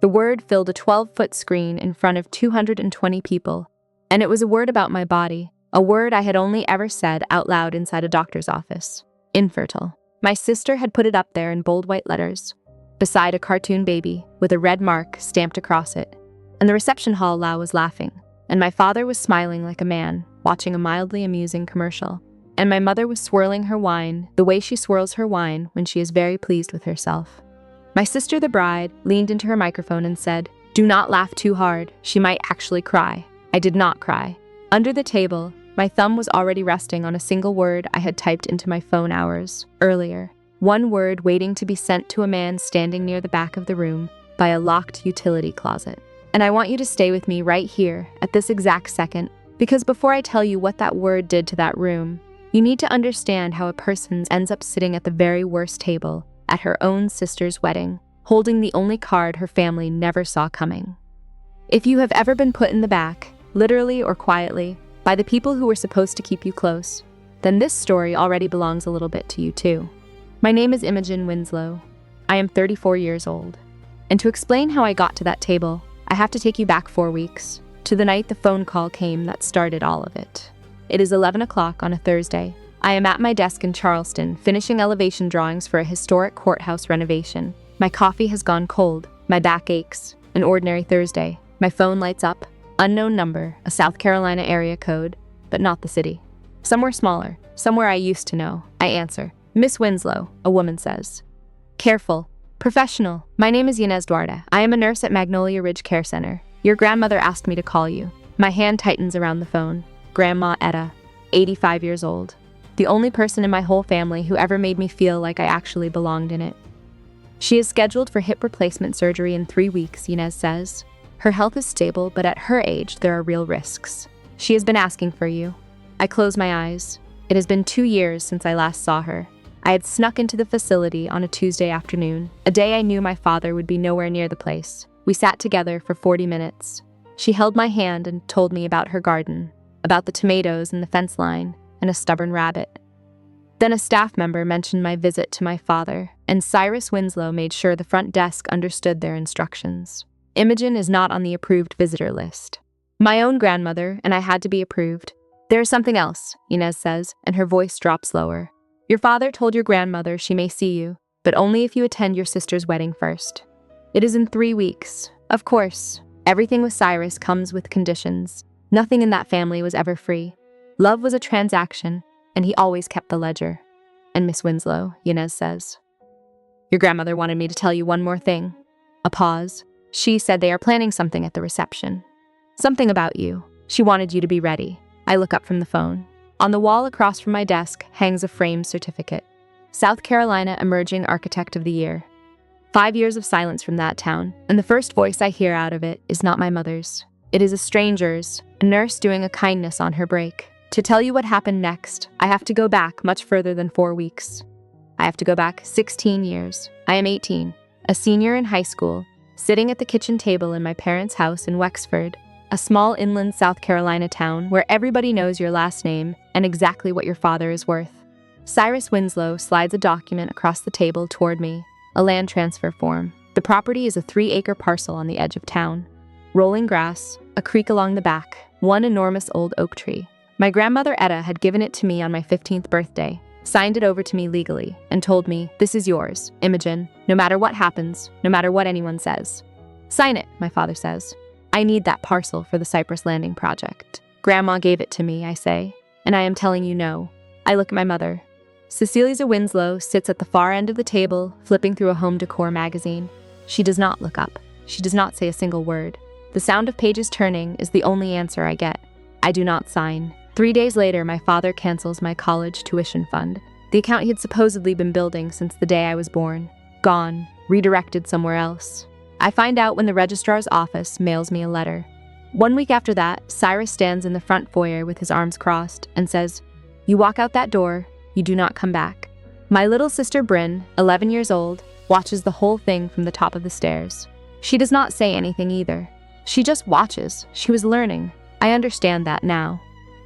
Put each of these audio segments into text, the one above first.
The word filled a 12-foot screen in front of 220 people, and it was a word about my body, a word I had only ever said out loud inside a doctor's office. Infertile. My sister had put it up there in bold white letters, beside a cartoon baby with a red mark stamped across it, and the reception hall low was laughing, and my father was smiling like a man, watching a mildly amusing commercial, and my mother was swirling her wine the way she swirls her wine when she is very pleased with herself. My sister, the bride, leaned into her microphone and said, "Do not laugh too hard, she might actually cry." I did not cry. Under the table, my thumb was already resting on a single word I had typed into my phone hours earlier. One word waiting to be sent to a man standing near the back of the room by a locked utility closet. And I want you to stay with me right here at this exact second, because before I tell you what that word did to that room, you need to understand how a person ends up sitting at the very worst table at her own sister's wedding, holding the only card her family never saw coming. If you have ever been put in the back, literally or quietly, by the people who were supposed to keep you close, then this story already belongs a little bit to you too. My name is Imogen Winslow. I am 34 years old. And to explain how I got to that table, I have to take you back 4 weeks, to the night the phone call came that started all of it. It is 11 o'clock on a Thursday. I am at my desk in Charleston, finishing elevation drawings for a historic courthouse renovation. My coffee has gone cold. My back aches. An ordinary Thursday. My phone lights up. Unknown number, a South Carolina area code, but not the city. Somewhere smaller, somewhere I used to know. I answer. "Miss Winslow," a woman says. "Careful. Professional. My name is Inez Duarte. I am a nurse at Magnolia Ridge Care Center. Your grandmother asked me to call you." My hand tightens around the phone. Grandma Etta, 85 years old. The only person in my whole family who ever made me feel like I actually belonged in it. She is scheduled for hip replacement surgery in 3 weeks, Inez says. Her health is stable, but at her age, there are real risks. She has been asking for you. I close my eyes. It has been 2 years since I last saw her. I had snuck into the facility on a Tuesday afternoon, a day I knew my father would be nowhere near the place. We sat together for 40 minutes. She held my hand and told me about her garden, about the tomatoes and the fence line, and a stubborn rabbit. Then a staff member mentioned my visit to my father, and Cyrus Winslow made sure the front desk understood their instructions. Imogen is not on the approved visitor list. My own grandmother and I had to be approved. "There is something else," Inez says, and her voice drops lower. "Your father told your grandmother she may see you, but only if you attend your sister's wedding first. It is in 3 weeks. Of course, everything with Cyrus comes with conditions. Nothing in that family was ever free. Love was a transaction, and he always kept the ledger." "And Miss Winslow," Inez says, "your grandmother wanted me to tell you one more thing." A pause. "She said they are planning something at the reception. Something about you. She wanted you to be ready." I look up from the phone. On the wall across from my desk hangs a framed certificate. South Carolina Emerging Architect of the Year. 5 years of silence from that town, and the first voice I hear out of it is not my mother's. It is a stranger's, a nurse doing a kindness on her break. To tell you what happened next, I have to go back much further than 4 weeks. I have to go back 16 years. I am 18, a senior in high school, sitting at the kitchen table in my parents' house in Wexford, a small inland South Carolina town where everybody knows your last name and exactly what your father is worth. Cyrus Winslow slides a document across the table toward me, a land transfer form. The property is a 3-acre parcel on the edge of town. Rolling grass, a creek along the back, one enormous old oak tree. My grandmother Etta had given it to me on my 15th birthday, signed it over to me legally, and told me, "This is yours, Imogen, no matter what happens, no matter what anyone says." "Sign it," my father says. "I need that parcel for the Cypress Landing project." "Grandma gave it to me," I say, "and I am telling you no." I look at my mother. Cecilia Winslow sits at the far end of the table, flipping through a home decor magazine. She does not look up. She does not say a single word. The sound of pages turning is the only answer I get. I do not sign. 3 days later, my father cancels my college tuition fund, the account he had supposedly been building since the day I was born. Gone, redirected somewhere else. I find out when the registrar's office mails me a letter. 1 week after that, Cyrus stands in the front foyer with his arms crossed and says, "You walk out that door, you do not come back." My little sister Bryn, 11 years old, watches the whole thing from the top of the stairs. She does not say anything either. She just watches. She was learning. I understand that now.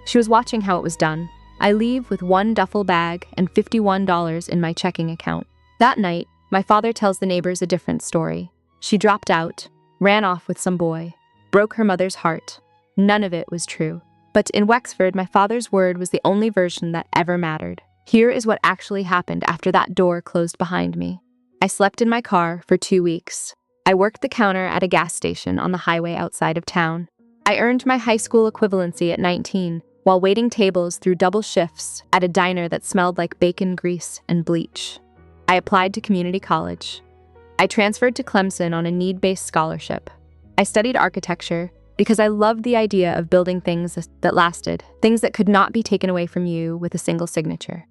She was watching how it was done. I leave with 1 duffel bag and $51 in my checking account. That night, my father tells the neighbors a different story. She dropped out. ran off with some boy, broke her mother's heart. None of it was true. But in Wexford, my father's word was the only version that ever mattered. Here is what actually happened after that door closed behind me. I slept in my car for 2 weeks. I worked the counter at a gas station on the highway outside of town. I earned my high school equivalency at 19 while waiting tables through double shifts at a diner that smelled like bacon grease and bleach. I applied to community college. I transferred to Clemson on a need-based scholarship. I studied architecture because I loved the idea of building things that lasted, things that could not be taken away from you with a single signature.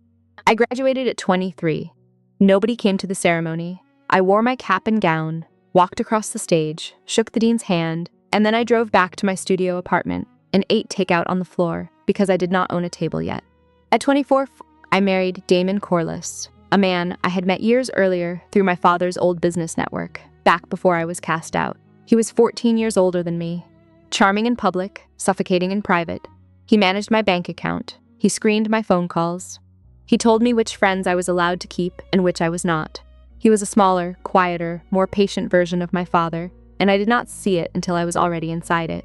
I graduated at 23. Nobody came to the ceremony. I wore my cap and gown, walked across the stage, shook the dean's hand, and then I drove back to my studio apartment and ate takeout on the floor because I did not own a table yet. At 24, I married Damon Corliss, a man I had met years earlier through my father's old business network, back before I was cast out. He was 14 years older than me, charming in public, suffocating in private. He managed my bank account. He screened my phone calls. He told me which friends I was allowed to keep and which I was not. He was a smaller, quieter, more patient version of my father, and I did not see it until I was already inside it.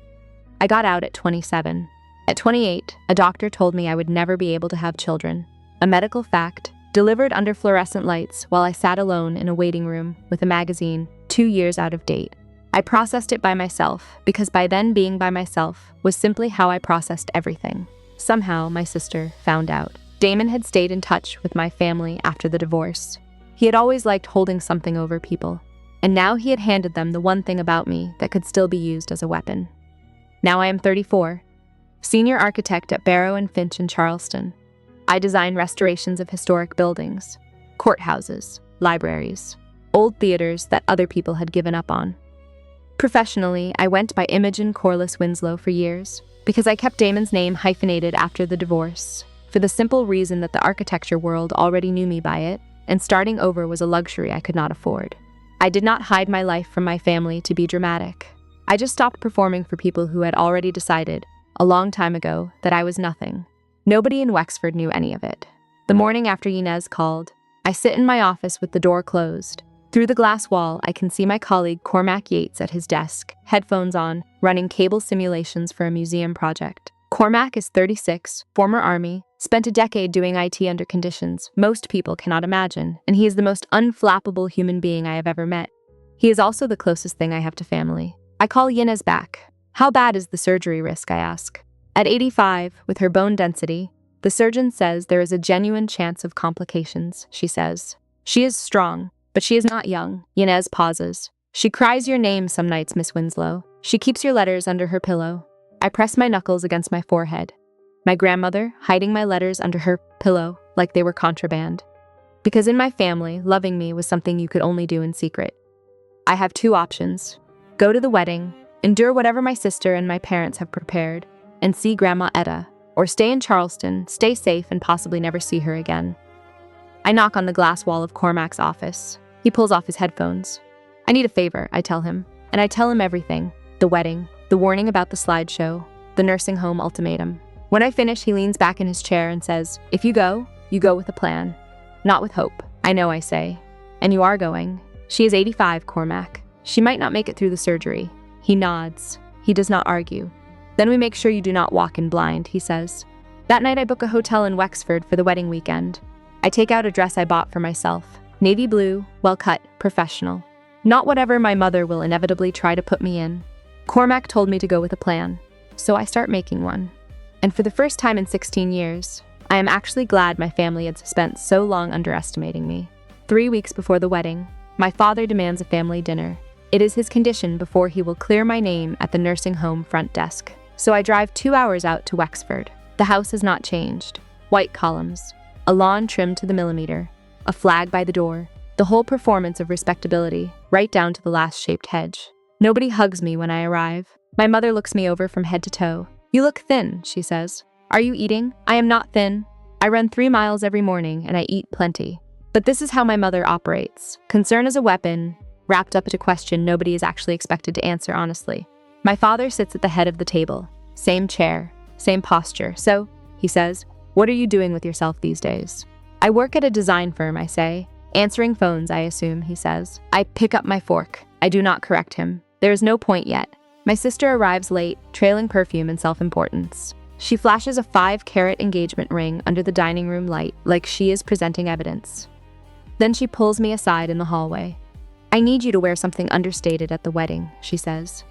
I got out at 27. At 28, a doctor told me I would never be able to have children. A medical fact, delivered under fluorescent lights while I sat alone in a waiting room with a magazine 2 years out of date. I processed it by myself because by then being by myself was simply how I processed everything. Somehow, my sister found out. Damon had stayed in touch with my family after the divorce. He had always liked holding something over people, and now he had handed them the one thing about me that could still be used as a weapon. Now I am 34, senior architect at Barrow & Finch in Charleston. I design restorations of historic buildings, courthouses, libraries, old theaters that other people had given up on. Professionally, I went by Imogen Corliss Winslow for years because I kept Damon's name hyphenated after the divorce, for the simple reason that the architecture world already knew me by it, and starting over was a luxury I could not afford. I did not hide my life from my family to be dramatic. I just stopped performing for people who had already decided, a long time ago, that I was nothing. Nobody in Wexford knew any of it. The morning after Inez called, I sit in my office with the door closed. Through the glass wall, I can see my colleague Cormac Yates at his desk, headphones on, running cable simulations for a museum project. Cormac is 36, former Army, spent a decade doing IT under conditions most people cannot imagine, and he is the most unflappable human being I have ever met. He is also the closest thing I have to family. I call Inez back. How bad is the surgery risk, I ask. At 85, with her bone density, the surgeon says there is a genuine chance of complications, she says. She is strong, but she is not young. Inez pauses. She cries your name some nights, Miss Winslow. She keeps your letters under her pillow. I press my knuckles against my forehead. My grandmother hiding my letters under her pillow like they were contraband. Because in my family, loving me was something you could only do in secret. I have 2 options. Go to the wedding, endure whatever my sister and my parents have prepared, and see Grandma Etta, or stay in Charleston, stay safe, and possibly never see her again. I knock on the glass wall of Cormac's office. He pulls off his headphones. I need a favor, I tell him. And I tell him everything. The wedding, the warning about the slideshow, the nursing home ultimatum. When I finish, he leans back in his chair and says, if you go with a plan. Not with hope. I know, I say. And you are going. She is 85, Cormac. She might not make it through the surgery. He nods. He does not argue. Then we make sure you do not walk in blind, he says. That night I book a hotel in Wexford for the wedding weekend. I take out a dress I bought for myself. Navy blue, well cut, professional. Not whatever my mother will inevitably try to put me in. Cormac told me to go with a plan, so I start making one. And for the first time in 16 years, I am actually glad my family had spent so long underestimating me. 3 weeks before the wedding, my father demands a family dinner. It is his condition before he will clear my name at the nursing home front desk. So I drive 2 hours out to Wexford. The house has not changed. White columns, a lawn trimmed to the millimeter, a flag by the door, the whole performance of respectability, right down to the last shaped hedge. Nobody hugs me when I arrive. My mother looks me over from head to toe. You look thin, she says. Are you eating? I am not thin. I run 3 miles every morning and I eat plenty. But this is how my mother operates. Concern as a weapon, wrapped up into a question nobody is actually expected to answer honestly. My father sits at the head of the table. Same chair, same posture. So, he says, what are you doing with yourself these days? I work at a design firm, I say. Answering phones, I assume, he says. I pick up my fork. I do not correct him. There is no point yet. My sister arrives late, trailing perfume and self-importance. She flashes a 5-carat engagement ring under the dining room light like she is presenting evidence. Then she pulls me aside in the hallway. "I need you to wear something understated at the wedding," she says.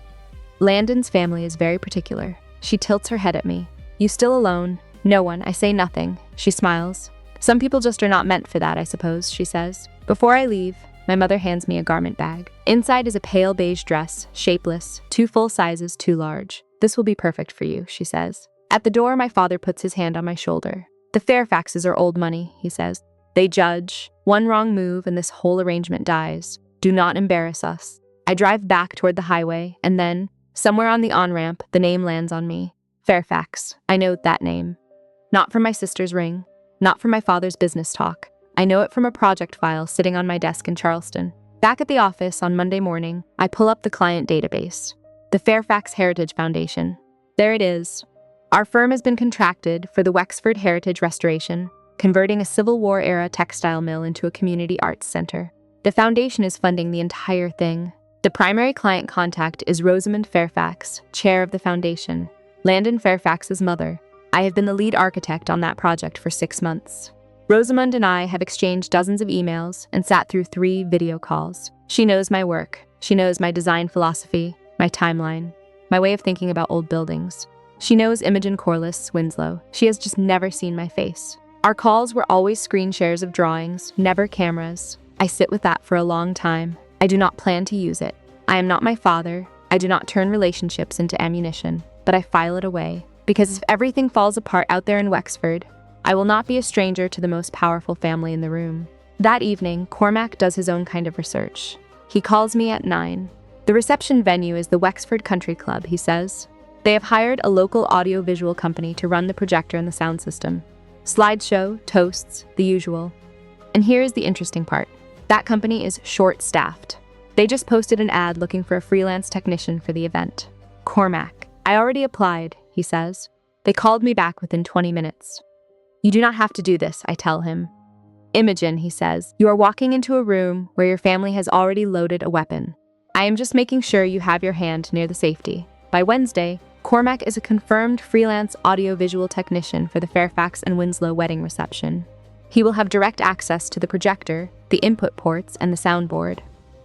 Landon's family is very particular. She tilts her head at me. "You still alone?" "No one. I say nothing." She smiles. "Some people just are not meant for that, I suppose," she says. Before I leave, my mother hands me a garment bag. Inside is a pale beige dress, shapeless, 2 full sizes too large. "This will be perfect for you," she says. At the door, my father puts his hand on my shoulder. "The Fairfaxes are old money," he says. "They judge. One wrong move and this whole arrangement dies. Do not embarrass us." I drive back toward the highway, and then, somewhere on the on-ramp, the name lands on me. Fairfax. I know that name. Not from my sister's ring. Not from my father's business talk. I know it from a project file sitting on my desk in Charleston. Back at the office on Monday morning, I pull up the client database. The Fairfax Heritage Foundation. There it is. Our firm has been contracted for the Wexford Heritage Restoration, converting a Civil War-era textile mill into a community arts center. The foundation is funding the entire thing. The primary client contact is Rosamond Fairfax, chair of the foundation, Landon Fairfax's mother. I have been the lead architect on that project for 6 months. Rosamond and I have exchanged dozens of emails and sat through 3 video calls. She knows my work. She knows my design philosophy, my timeline, my way of thinking about old buildings. She knows Imogen Corliss Winslow. She has just never seen my face. Our calls were always screen shares of drawings, never cameras. I sit with that for a long time. I do not plan to use it. I am not my father. I do not turn relationships into ammunition, but I file it away. Because if everything falls apart out there in Wexford, I will not be a stranger to the most powerful family in the room. That evening, Cormac does his own kind of research. He calls me at 9. The reception venue is the Wexford Country Club, he says. They have hired a local audio-visual company to run the projector and the sound system. Slideshow, toasts, the usual. And here is the interesting part. That company is short-staffed. They just posted an ad looking for a freelance technician for the event. Cormac. I already applied, he says. They called me back within 20 minutes. You do not have to do this, I tell him. Imogen, he says, you are walking into a room where your family has already loaded a weapon. I am just making sure you have your hand near the safety. By Wednesday, Cormac is a confirmed freelance audio-visual technician for the Fairfax and Winslow wedding reception. He will have direct access to the projector, the input ports, and the soundboard.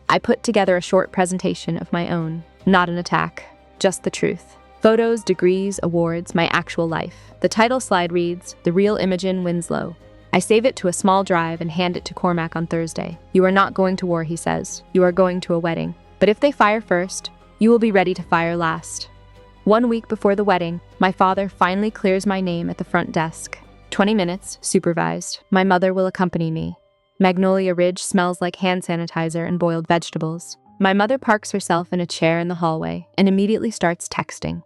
I put together a short presentation of my own, not an attack, just the truth. Photos, degrees, awards, my actual life. The title slide reads, The Real Imogen Winslow. I save it to a small drive and hand it to Cormac on Thursday. You are not going to war, he says. You are going to a wedding. But if they fire first, you will be ready to fire last. 1 week before the wedding, my father finally clears my name at the front desk. 20 minutes, supervised. My mother will accompany me. Magnolia Ridge smells like hand sanitizer and boiled vegetables. My mother parks herself in a chair in the hallway and immediately starts texting.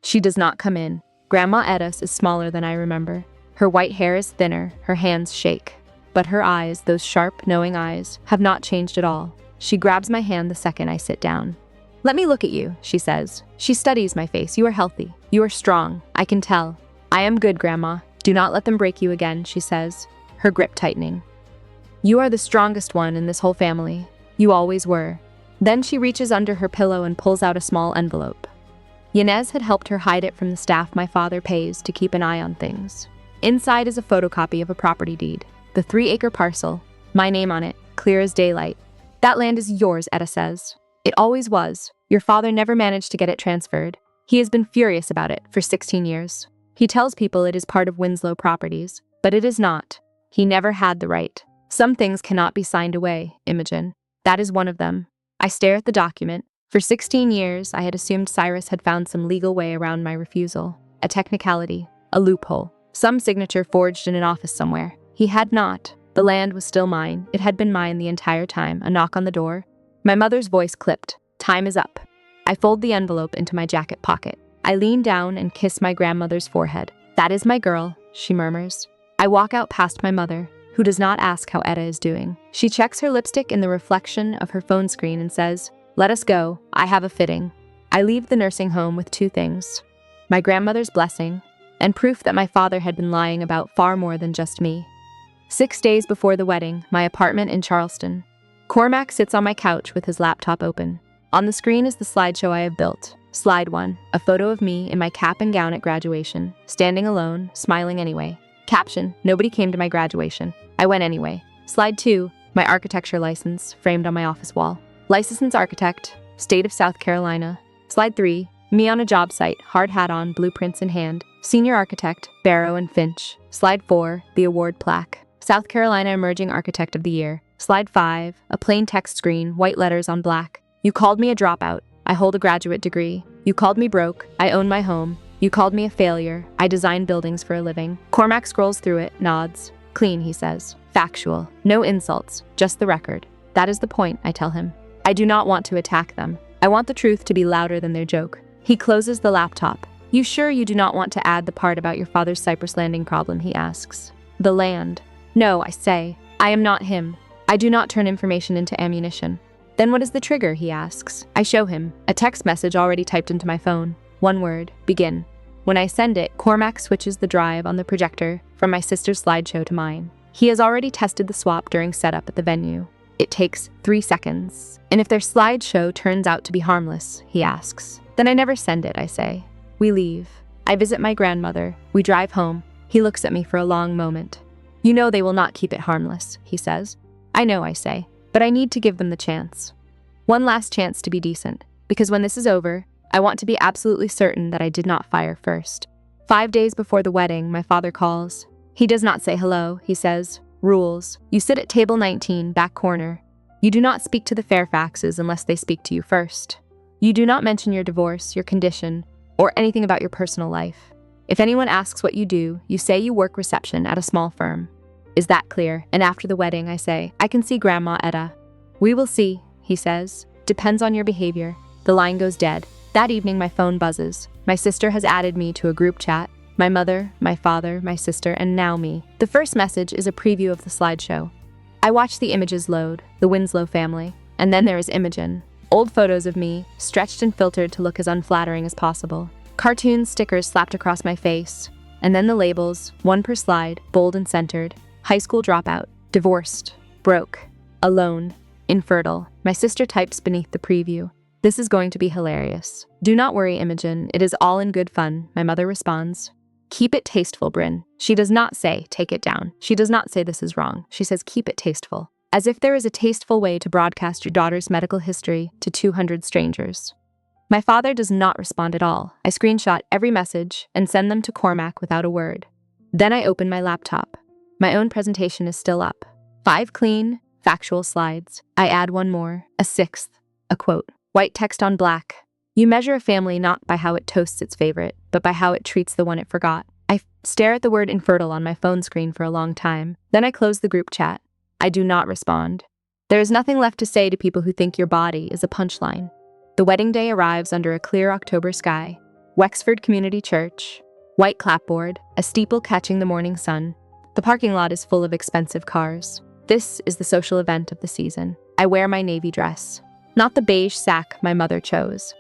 She does not come in. Grandma Edis is smaller than I remember. Her white hair is thinner, her hands shake. But her eyes, those sharp, knowing eyes, have not changed at all. She grabs my hand the second I sit down. Let me look at you, she says. She studies my face. You are healthy. You are strong. I can tell. I am good, Grandma. Do not let them break you again, she says, her grip tightening. You are the strongest one in this whole family. You always were. Then she reaches under her pillow and pulls out a small envelope. Yanez had helped her hide it from the staff my father pays to keep an eye on things. Inside is a photocopy of a property deed, the 3-acre parcel, my name on it, clear as daylight. That land is yours, Etta says. It always was. Your father never managed to get it transferred. He has been furious about it for 16 years. He tells people it is part of Winslow Properties, but it is not. He never had the right. Some things cannot be signed away, Imogen. That is one of them. I stare at the document. For 16 years, I had assumed Cyrus had found some legal way around my refusal. A technicality, a loophole, some signature forged in an office somewhere. He had not. The land was still mine. It had been mine the entire time. A knock on the door. My mother's voice clipped. Time is up. I fold the envelope into my jacket pocket. I lean down and kiss my grandmother's forehead. That is my girl, she murmurs. I walk out past my mother, who does not ask how Etta is doing. She checks her lipstick in the reflection of her phone screen and says, Let us go. I have a fitting. I leave the nursing home with 2 things. My grandmother's blessing, and proof that my father had been lying about far more than just me. 6 days before the wedding, my apartment in Charleston. Cormac sits on my couch with his laptop open. On the screen is the slideshow I have built. Slide 1, a photo of me in my cap and gown at graduation, standing alone, smiling anyway. Caption, nobody came to my graduation. I went anyway. Slide 2, my architecture license, framed on my office wall. Licensed architect, state of South Carolina. Slide 3, me on a job site, hard hat on, blueprints in hand. Senior architect, Barrow and Finch. Slide 4, the award plaque. South Carolina Emerging Architect of the Year. Slide 5, a plain text screen, white letters on black. You called me a dropout. I hold a graduate degree. You called me broke. I own my home. You called me a failure. I design buildings for a living. Cormac scrolls through it, nods. Clean, he says. Factual. No insults, just the record. That is the point, I tell him. I do not want to attack them. I want the truth to be louder than their joke. He closes the laptop. You sure you do not want to add the part about your father's Cyprus landing problem, he asks. The land. No, I say. I am not him. I do not turn information into ammunition. Then what is the trigger, he asks. I show him. A text message already typed into my phone. One word, begin. When I send it, Cormac switches the drive on the projector from my sister's slideshow to mine. He has already tested the swap during setup at the venue. It takes 3 seconds. And if their slideshow turns out to be harmless, he asks. Then I never send it, I say. We leave. I visit my grandmother. We drive home. He looks at me for a long moment. You know they will not keep it harmless, he says. I know, I say. But I need to give them the chance. One last chance to be decent, because when this is over, I want to be absolutely certain that I did not fire first. 5 days before the wedding, my father calls. He does not say hello, he says. Rules. You sit at table 19, back corner. You do not speak to the Fairfaxes unless they speak to you first. You do not mention your divorce, your condition, or anything about your personal life. If anyone asks what you do, you say you work reception at a small firm. Is that clear? And after the wedding, I say, I can see Grandma Etta. We will see, he says. Depends on your behavior. The line goes dead. That evening, my phone buzzes. My sister has added me to a group chat. My mother, my father, my sister, and now me. The first message is a preview of the slideshow. I watch the images load, the Winslow family, and then there is Imogen. Old photos of me, stretched and filtered to look as unflattering as possible. Cartoon stickers slapped across my face. And then the labels, one per slide, bold and centered. High school dropout, divorced, broke, alone, infertile. My sister types beneath the preview. This is going to be hilarious. Do not worry, Imogen. It is all in good fun, my mother responds. Keep it tasteful, Bryn. She does not say, take it down. She does not say this is wrong. She says, keep it tasteful. As if there is a tasteful way to broadcast your daughter's medical history to 200 strangers. My father does not respond at all. I screenshot every message and send them to Cormac without a word. Then I open my laptop. My own presentation is still up. 5 clean, factual slides. I add one more, a 6th, a quote. White text on black. You measure a family not by how it toasts its favorite, but by how it treats the one it forgot. I stare at the word infertile on my phone screen for a long time. Then I close the group chat. I do not respond. There is nothing left to say to people who think your body is a punchline. The wedding day arrives under a clear October sky. Wexford Community Church. White clapboard, a steeple catching the morning sun. The parking lot is full of expensive cars. This is the social event of the season. I wear my navy dress. Not the beige sack my mother chose.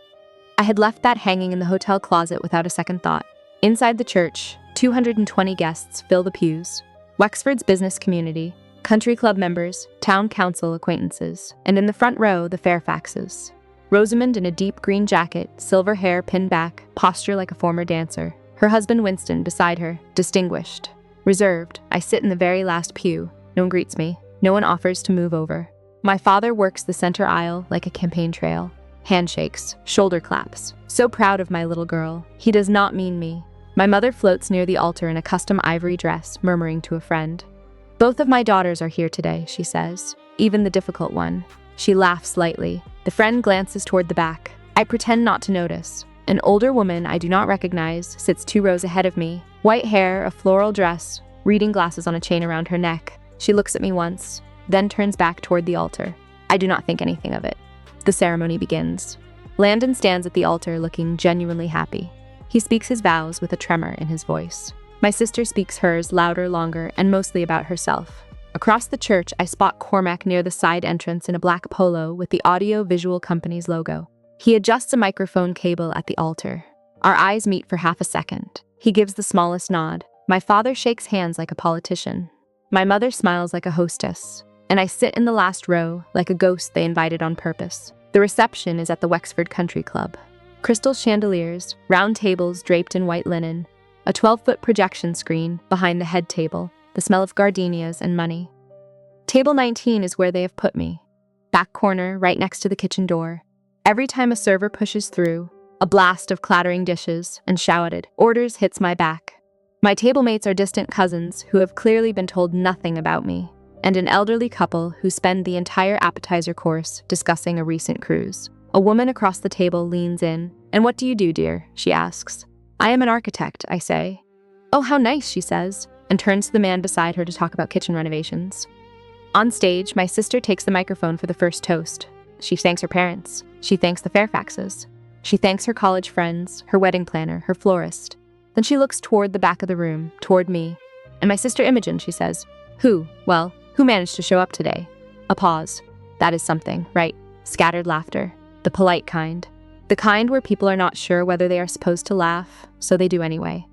I had left that hanging in the hotel closet without a second thought. Inside the church, 220 guests fill the pews. Wexford's business community, country club members, town council acquaintances, and in the front row, the Fairfaxes. Rosamond in a deep green jacket, silver hair pinned back, posture like a former dancer. Her husband Winston beside her, distinguished. Reserved, I sit in the very last pew. No one greets me. No one offers to move over. My father works the center aisle like a campaign trail. Handshakes, shoulder claps. So proud of my little girl. He does not mean me. My mother floats near the altar in a custom ivory dress, murmuring to a friend. Both of my daughters are here today, she says. Even the difficult one. She laughs lightly. The friend glances toward the back. I pretend not to notice. An older woman I do not recognize sits 2 rows ahead of me. White hair, a floral dress, reading glasses on a chain around her neck. She looks at me once, then turns back toward the altar. I do not think anything of it. The ceremony begins. Landon stands at the altar looking genuinely happy. He speaks his vows with a tremor in his voice. My sister speaks hers louder, longer, and mostly about herself. Across the church, I spot Cormac near the side entrance in a black polo with the audio-visual company's logo. He adjusts a microphone cable at the altar. Our eyes meet for half a second. He gives the smallest nod. My father shakes hands like a politician. My mother smiles like a hostess. And I sit in the last row, like a ghost they invited on purpose. The reception is at the Wexford Country Club. Crystal chandeliers, round tables draped in white linen, a 12-foot projection screen behind the head table, the smell of gardenias and money. Table 19 is where they have put me. Back corner, right next to the kitchen door. Every time a server pushes through, a blast of clattering dishes and shouted orders hits my back. My table mates are distant cousins who have clearly been told nothing about me, and an elderly couple who spend the entire appetizer course discussing a recent cruise. A woman across the table leans in. "And what do you do, dear?" she asks. "I am an architect," I say. "Oh, how nice," she says, and turns to the man beside her to talk about kitchen renovations. On stage, my sister takes the microphone for the first toast. She thanks her parents. She thanks the Fairfaxes. She thanks her college friends, her wedding planner, her florist. Then she looks toward the back of the room, toward me. "And my sister Imogen," she says. Who managed to show up today?" A pause. "That is something, right?" Scattered laughter. The polite kind. The kind where people are not sure whether they are supposed to laugh, so they do anyway.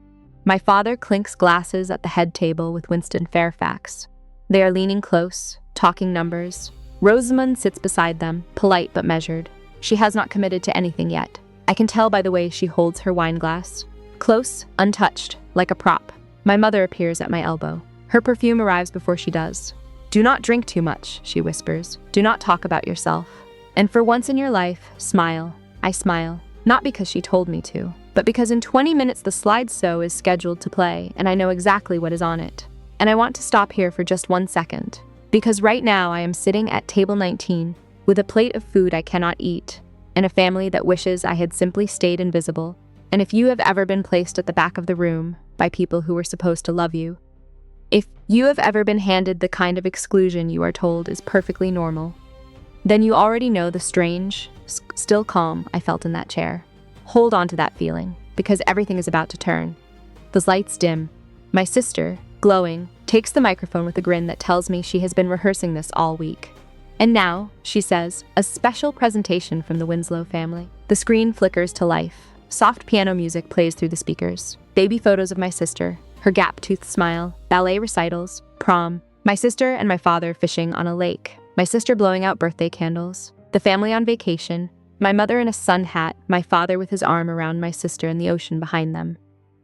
My father clinks glasses at the head table with Winston Fairfax. They are leaning close, talking numbers. Rosamund sits beside them, polite but measured. She has not committed to anything yet. I can tell by the way she holds her wine glass. Close, untouched, like a prop. My mother appears at my elbow. Her perfume arrives before she does. "Do not drink too much," she whispers. "Do not talk about yourself. And for once in your life, smile." I smile, not because she told me to, but because in 20 minutes the slideshow is scheduled to play and I know exactly what is on it. And I want to stop here for just 1 second, because right now I am sitting at table 19 with a plate of food I cannot eat, and a family that wishes I had simply stayed invisible. And if you have ever been placed at the back of the room by people who were supposed to love you, if you have ever been handed the kind of exclusion you are told is perfectly normal, then you already know the strange, still calm I felt in that chair. Hold on to that feeling, because everything is about to turn. The lights dim. My sister, glowing, takes the microphone with a grin that tells me she has been rehearsing this all week. "And now," she says, "a special presentation from the Winslow family." The screen flickers to life. Soft piano music plays through the speakers. Baby photos of my sister, her gap-toothed smile, ballet recitals, prom, my sister and my father fishing on a lake, my sister blowing out birthday candles, the family on vacation, my mother in a sun hat, my father with his arm around my sister and the ocean behind them.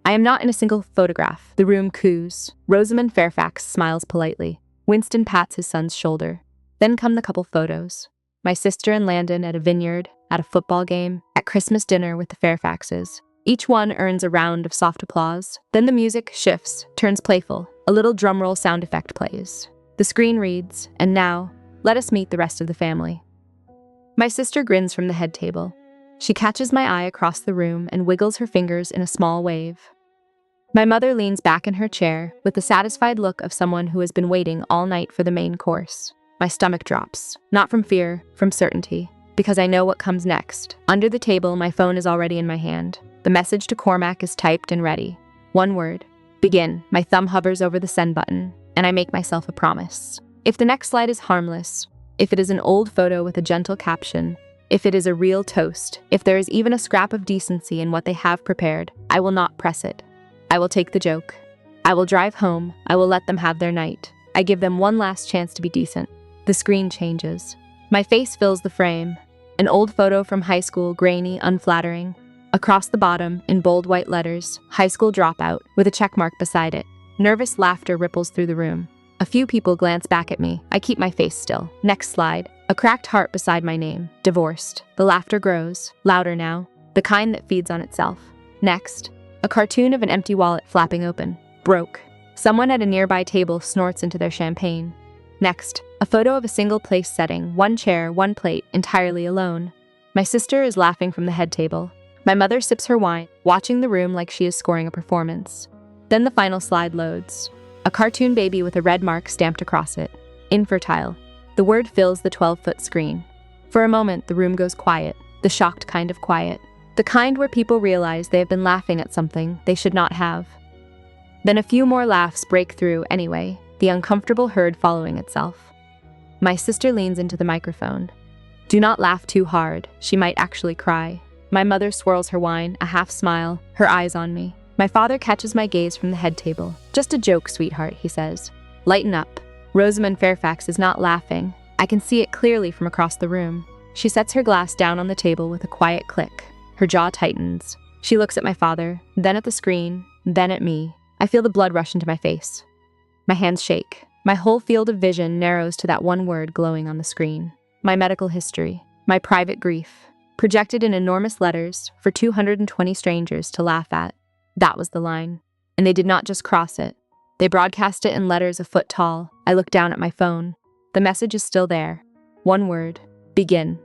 I am not in a single photograph. The room coos. Rosamund Fairfax smiles politely. Winston pats his son's shoulder. Then come the couple photos. My sister and Landon at a vineyard, at a football game, at Christmas dinner with the Fairfaxes. Each one earns a round of soft applause. Then the music shifts, turns playful. A little drumroll sound effect plays. The screen reads, "And now, let us meet the rest of the family." My sister grins from the head table. She catches my eye across the room and wiggles her fingers in a small wave. My mother leans back in her chair with the satisfied look of someone who has been waiting all night for the main course. My stomach drops, not from fear, from certainty, because I know what comes next. Under the table, my phone is already in my hand. The message to Cormac is typed and ready. One word. Begin. My thumb hovers over the send button, and I make myself a promise. If the next slide is harmless, if it is an old photo with a gentle caption, if it is a real toast, if there is even a scrap of decency in what they have prepared, I will not press it. I will take the joke. I will drive home. I will let them have their night. I give them one last chance to be decent. The screen changes. My face fills the frame. An old photo from high school, grainy, unflattering. Across the bottom, in bold white letters, high school dropout, with a check mark beside it. Nervous laughter ripples through the room. A few people glance back at me. I keep my face still. Next slide. A cracked heart beside my name. Divorced. The laughter grows. Louder now. The kind that feeds on itself. Next. A cartoon of an empty wallet flapping open. Broke. Someone at a nearby table snorts into their champagne. Next. A photo of a single place setting. One chair, one plate, entirely alone. My sister is laughing from the head table. My mother sips her wine, watching the room like she is scoring a performance. Then the final slide loads. A cartoon baby with a red mark stamped across it. Infertile. The word fills the 12-foot screen. For a moment, the room goes quiet, the shocked kind of quiet. The kind where people realize they have been laughing at something they should not have. Then a few more laughs break through anyway, the uncomfortable herd following itself. My sister leans into the microphone. Do not laugh too hard, she might actually cry. My mother swirls her wine, a half smile, her eyes on me. My father catches my gaze from the head table. Just a joke, sweetheart, he says. Lighten up. Rosamund Fairfax is not laughing. I can see it clearly from across the room. She sets her glass down on the table with a quiet click. Her jaw tightens. She looks at my father, then at the screen, then at me. I feel the blood rush into my face. My hands shake. My whole field of vision narrows to that one word glowing on the screen. My medical history. My private grief. Projected in enormous letters for 220 strangers to laugh at. That was the line. And they did not just cross it. They broadcast it in letters a foot tall. I look down at my phone. The message is still there. One word. Begin.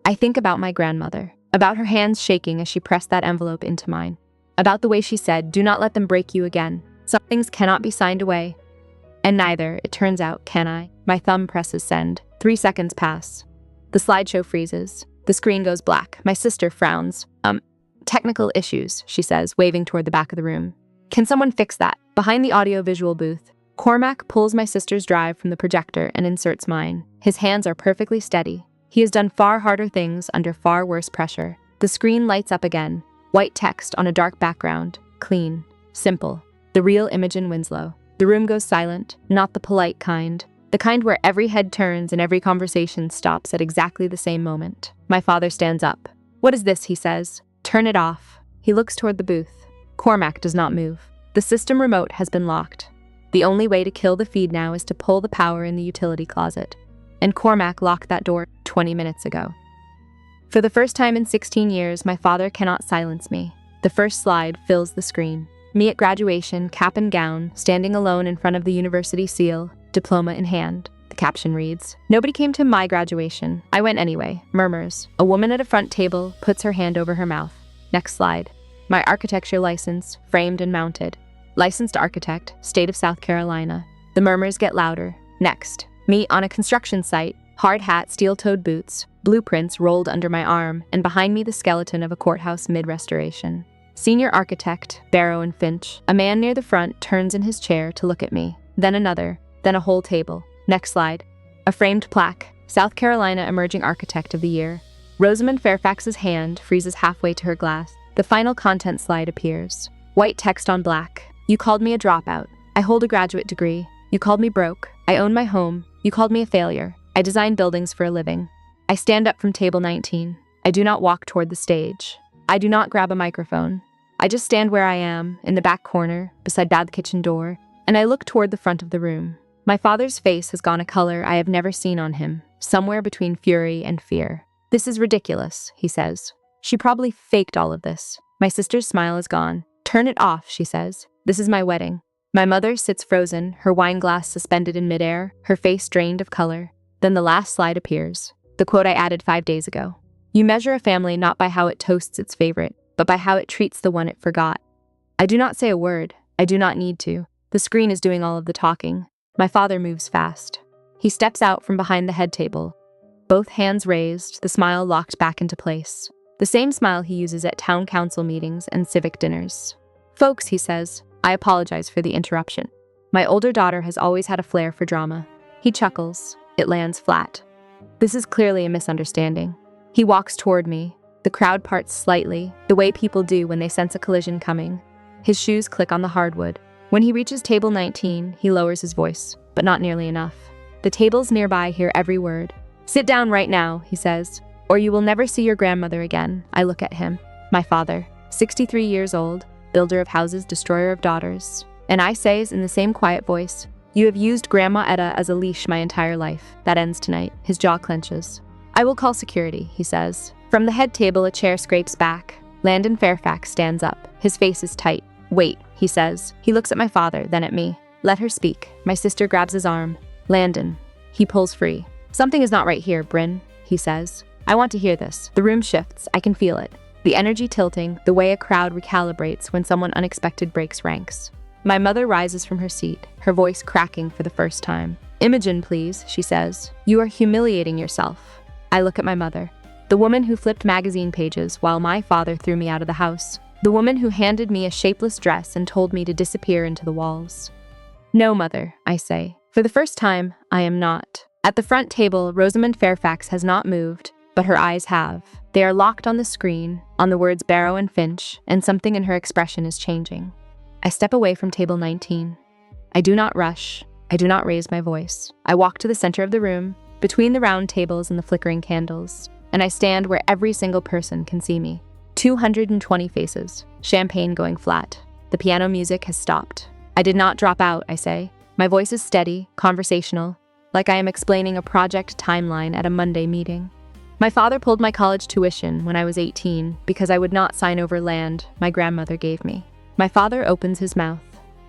I think about my grandmother. About her hands shaking as she pressed that envelope into mine. About the way she said, "Do not let them break you again. Some things cannot be signed away." And neither, it turns out, can I. My thumb presses send. 3 seconds pass. The slideshow freezes. The screen goes black. My sister frowns. Technical issues, she says, waving toward the back of the room. Can someone fix that? Behind the audio-visual booth, Cormac pulls my sister's drive from the projector and inserts mine. His hands are perfectly steady. He has done far harder things under far worse pressure. The screen lights up again. White text on a dark background. Clean. Simple. The real Imogen Winslow. The room goes silent, not the polite kind. The kind where every head turns and every conversation stops at exactly the same moment. My father stands up. "What is this?" he says. "Turn it off." He looks toward the booth. Cormac does not move. The system remote has been locked. The only way to kill the feed now is to pull the power in the utility closet. And Cormac locked that door 20 minutes ago. For the first time in 16 years, my father cannot silence me. The first slide fills the screen. Me at graduation, cap and gown, standing alone in front of the university seal, diploma in hand. The caption reads, "Nobody came to my graduation. I went anyway." Murmurs. A woman at a front table puts her hand over her mouth. Next slide. My architecture license, framed and mounted. Licensed architect, state of South Carolina. The murmurs get louder. Next. Me on a construction site, hard hat, steel-toed boots, blueprints rolled under my arm, and behind me the skeleton of a courthouse mid-restoration. Senior architect, Barrow and Finch. A man near the front turns in his chair to look at me. Then another. Then a whole table. Next slide. A framed plaque. South Carolina Emerging Architect of the Year. Rosamond Fairfax's hand freezes halfway to her glass. The final content slide appears. White text on black. "You called me a dropout. I hold a graduate degree. You called me broke. I own my home. You called me a failure. I design buildings for a living." I stand up from table 19. I do not walk toward the stage. I do not grab a microphone. I just stand where I am, in the back corner, beside the kitchen door, and I look toward the front of the room. My father's face has gone a color I have never seen on him, somewhere between fury and fear. "This is ridiculous," he says. "She probably faked all of this." My sister's smile is gone. "Turn it off," she says. "This is my wedding." My mother sits frozen, her wine glass suspended in midair, her face drained of color. Then the last slide appears. The quote I added 5 days ago. "You measure a family not by how it toasts its favorite, but by how it treats the one it forgot." I do not say a word. I do not need to. The screen is doing all of the talking. My father moves fast. He steps out from behind the head table. Both hands raised, the smile locked back into place. The same smile he uses at town council meetings and civic dinners. "Folks," he says, "I apologize for the interruption. My older daughter has always had a flair for drama." He chuckles. It lands flat. "This is clearly a misunderstanding." He walks toward me. The crowd parts slightly, the way people do when they sense a collision coming. His shoes click on the hardwood. When he reaches table 19, he lowers his voice, but not nearly enough. The tables nearby hear every word. "Sit down right now," he says, "or you will never see your grandmother again." I look at him. My father, 63 years old, builder of houses, destroyer of daughters. And I says in the same quiet voice, "You have used Grandma Etta as a leash my entire life. That ends tonight." His jaw clenches. "I will call security," he says. From the head table, a chair scrapes back. Landon Fairfax stands up. His face is tight. "Wait," he says. He looks at my father, then at me. "Let her speak." My sister grabs his arm. "Landon." He pulls free. "Something is not right here, Bryn," he says. "I want to hear this." The room shifts. I can feel it. The energy tilting, the way a crowd recalibrates when someone unexpected breaks ranks. My mother rises from her seat, her voice cracking for the first time. "Imogen, please," she says. "You are humiliating yourself." I look at my mother. The woman who flipped magazine pages while my father threw me out of the house. The woman who handed me a shapeless dress and told me to disappear into the walls. "No, Mother," I say. For the first time, I am not. At the front table, Rosamond Fairfax has not moved, but her eyes have. They are locked on the screen, on the words Barrow and Finch, and something in her expression is changing. I step away from table 19. I do not rush. I do not raise my voice. I walk to the center of the room, between the round tables and the flickering candles. and I stand where every single person can see me. 220 faces, champagne going flat. The piano music has stopped. I did not drop out, I say. My voice is steady, conversational, like I am explaining a project timeline at a Monday meeting. My father pulled my college tuition when I was 18 because I would not sign over land my grandmother gave me. My father opens his mouth.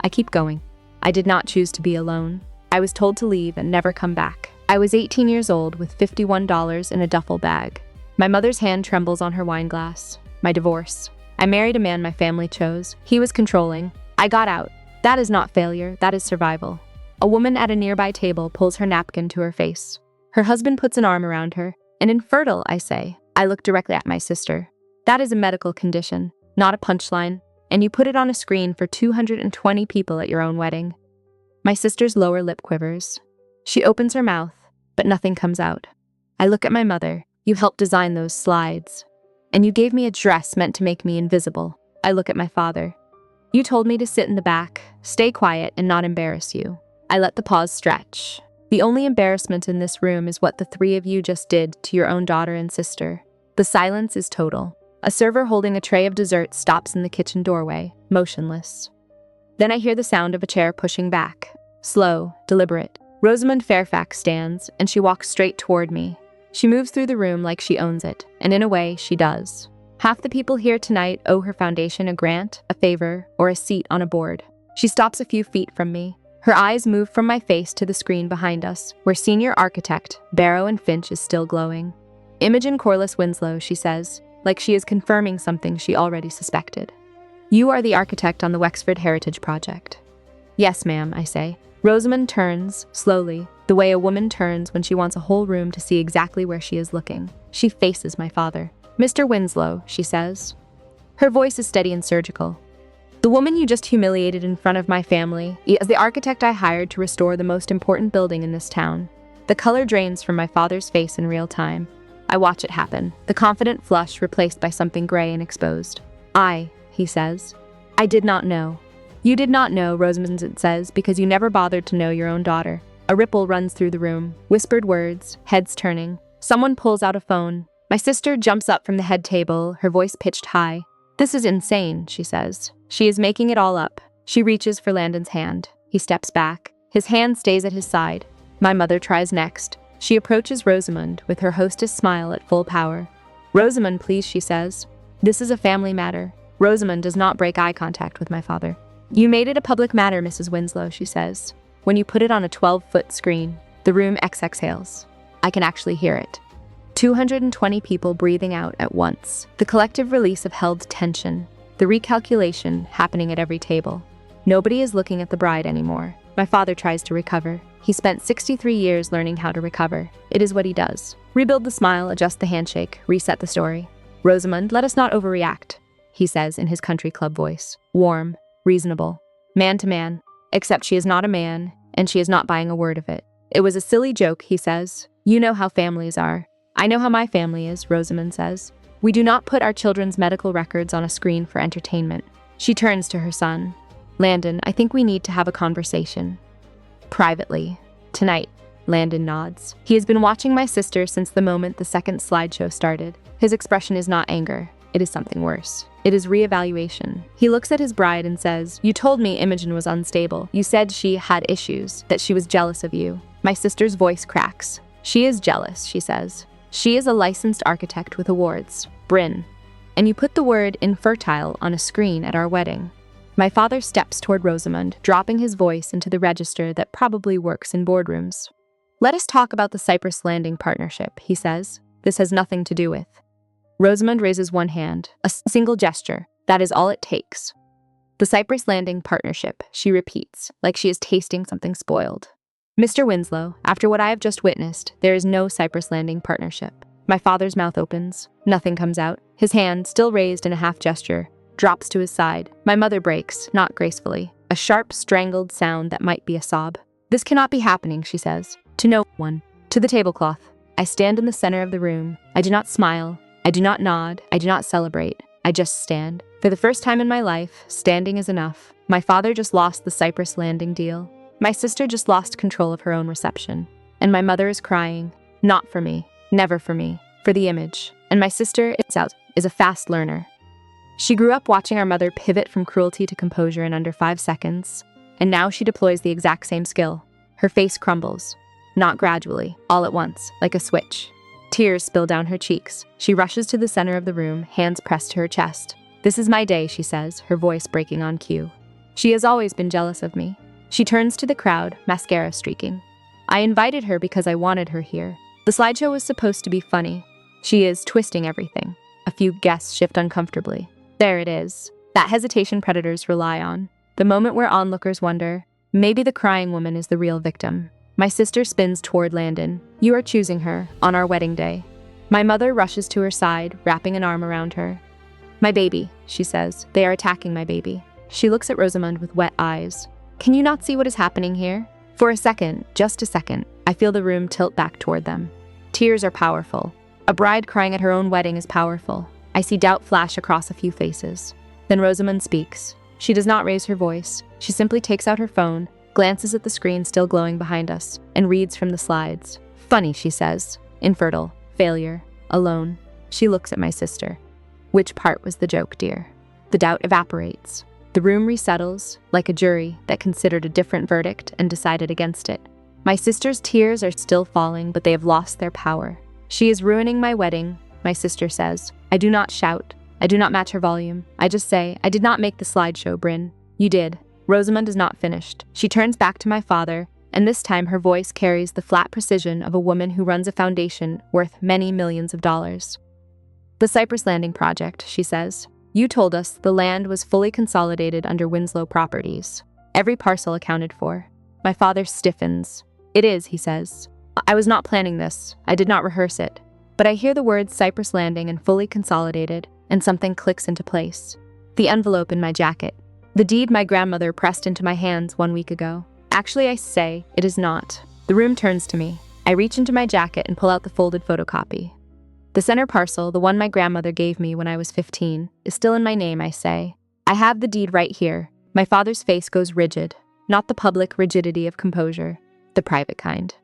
I keep going. I did not choose to be alone. I was told to leave and never come back. I was 18 years old with $51 in a duffel bag. My mother's hand trembles on her wine glass. My divorce. I married a man my family chose. He was controlling. I got out. That is not failure, that is survival. A woman at a nearby table pulls her napkin to her face. Her husband puts an arm around her. An infertile, I say. I look directly at my sister. That is a medical condition, not a punchline, and you put it on a screen for 220 people at your own wedding. My sister's lower lip quivers. She opens her mouth, but nothing comes out. I look at my mother. You helped design those slides. And you gave me a dress meant to make me invisible. I look at my father. You told me to sit in the back, stay quiet, and not embarrass you. I let the pause stretch. The only embarrassment in this room is what the three of you just did to your own daughter and sister. The silence is total. A server holding a tray of dessert stops in the kitchen doorway, motionless. Then I hear the sound of a chair pushing back. Slow, deliberate. Rosamund Fairfax stands, and she walks straight toward me. She moves through the room like she owns it, and in a way, she does. Half the people here tonight owe her foundation a grant, a favor, or a seat on a board. She stops a few feet from me. Her eyes move from my face to the screen behind us, where senior architect Barrow and Finch is still glowing. Imogen Corliss Winslow, she says, like she is confirming something she already suspected. You are the architect on the Wexford Heritage Project. Yes, ma'am, I say. Rosamund turns, slowly, the way a woman turns when she wants a whole room to see exactly where she is looking. She faces my father. Mr. Winslow, she says. Her voice is steady and surgical. The woman you just humiliated in front of my family is the architect I hired to restore the most important building in this town. The color drains from my father's face in real time. I watch it happen, the confident flush replaced by something gray and exposed. He says. I did not know. You did not know, Rosamund says, because you never bothered to know your own daughter. A ripple runs through the room, whispered words, heads turning. Someone pulls out a phone. My sister jumps up from the head table, her voice pitched high. This is insane, she says. She is making it all up. She reaches for Landon's hand. He steps back. His hand stays at his side. My mother tries next. She approaches Rosamund with her hostess smile at full power. Rosamund, please, she says. This is a family matter. Rosamund does not break eye contact with my father. You made it a public matter, Mrs. Winslow, she says. When you put it on a 12-foot screen, the room exhales. I can actually hear it. 220 people breathing out at once. The collective release of held tension. The recalculation happening at every table. Nobody is looking at the bride anymore. My father tries to recover. He spent 63 years learning how to recover. It is what he does. Rebuild the smile, adjust the handshake, reset the story. Rosamund, let us not overreact, he says in his country club voice. Warm, reasonable, man to man. Except she is not a man, and she is not buying a word of it. It was a silly joke, he says. You know how families are. I know how my family is, Rosamund says. We do not put our children's medical records on a screen for entertainment. She turns to her son. Landon, I think we need to have a conversation. Privately. Tonight, Landon nods. He has been watching my sister since the moment the second slideshow started. His expression is not anger. It is something worse. It is reevaluation. He looks at his bride and says, You told me Imogen was unstable. You said she had issues, that she was jealous of you. My sister's voice cracks. She is jealous, she says. She is a licensed architect with awards. Bryn. And you put the word infertile on a screen at our wedding. My father steps toward Rosamund, dropping his voice into the register that probably works in boardrooms. Let us talk about the Cypress Landing partnership, he says. This has nothing to do with. Rosamund raises one hand, a single gesture. That is all it takes. The Cypress Landing partnership, she repeats, like she is tasting something spoiled. Mr. Winslow, after what I have just witnessed, there is no Cypress Landing partnership. My father's mouth opens. Nothing comes out. His hand, still raised in a half gesture, drops to his side. My mother breaks, not gracefully. A sharp, strangled sound that might be a sob. This cannot be happening, she says. To no one. To the tablecloth. I stand in the center of the room. I do not smile. I do not nod. I do not celebrate. I just stand. For the first time in my life, standing is enough. My father just lost the Cypress Landing deal. My sister just lost control of her own reception. And my mother is crying. Not for me. Never for me. for the image. And my sister, is a fast learner. She grew up watching our mother pivot from cruelty to composure in under 5 seconds, and now she deploys the exact same skill. Her face crumbles, not gradually, all at once, like a switch. Tears spill down her cheeks. She rushes to the center of the room, hands pressed to her chest. "This is my day," she says, her voice breaking on cue. She has always been jealous of me. She turns to the crowd, mascara streaking. I invited her because I wanted her here. The slideshow was supposed to be funny. She is twisting everything. A few guests shift uncomfortably. There it is. That hesitation predators rely on. The moment where onlookers wonder, maybe the crying woman is the real victim. My sister spins toward Landon. "You are choosing her, on our wedding day." My mother rushes to her side, wrapping an arm around her. "My baby," she says. "They are attacking my baby." She looks at Rosamund with wet eyes. "Can you not see what is happening here?" For a second, just a second, I feel the room tilt back toward them. Tears are powerful. A bride crying at her own wedding is powerful. I see doubt flash across a few faces. Then Rosamund speaks. She does not raise her voice. She simply takes out her phone, glances at the screen still glowing behind us, and reads from the slides. "Funny," she says. "Infertile. Failure. Alone." She looks at my sister. "Which part was the joke, dear?" The doubt evaporates. The room resettles, like a jury that considered a different verdict and decided against it. My sister's tears are still falling, but they have lost their power. "She is ruining my wedding," my sister says. I do not shout. I do not match her volume. I just say, "I did not make the slideshow, Bryn." "You did." Rosamund is not finished. She turns back to my father, and this time her voice carries the flat precision of a woman who runs a foundation worth many millions of dollars. "The Cypress Landing project," she says. "You told us the land was fully consolidated under Winslow Properties. Every parcel accounted for." My father stiffens. "It is," he says. "I was not planning this. I did not rehearse it. But I hear the words Cypress Landing and fully consolidated, and something clicks into place. The envelope in my jacket. The deed my grandmother pressed into my hands 1 week ago. Actually, I say, it is not." The room turns to me. I reach into my jacket and pull out the folded photocopy. "The center parcel, the one my grandmother gave me when I was 15, is still in my name," I say. "I have the deed right here." My father's face goes rigid. Not the public rigidity of composure, the private kind.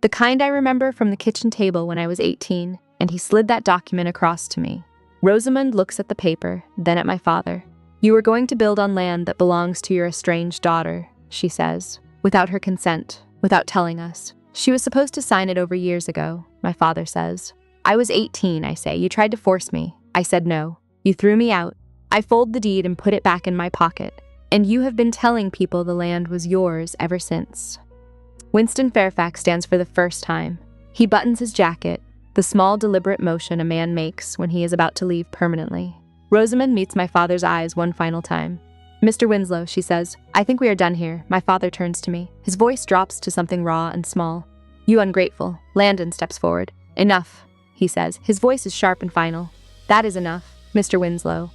The kind I remember from the kitchen table when I was 18, and he slid that document across to me. Rosamund looks at the paper, then at my father. "You are going to build on land that belongs to your estranged daughter," she says, "without her consent, without telling us. She was supposed to sign it over years ago," my father says. "I was 18, I say. You tried to force me. I said no. You threw me out. I fold the deed and put it back in my pocket. And you have been telling people the land was yours ever since." Winston Fairfax stands for the first time. He buttons his jacket, the small deliberate motion a man makes when he is about to leave permanently. Rosamund meets my father's eyes one final time. "Mr. Winslow," she says, "I think we are done here." My father turns to me. His voice drops to something raw and small. "You ungrateful." Landon steps forward. "Enough," he says. His voice is sharp and final. "That is enough, Mr. Winslow."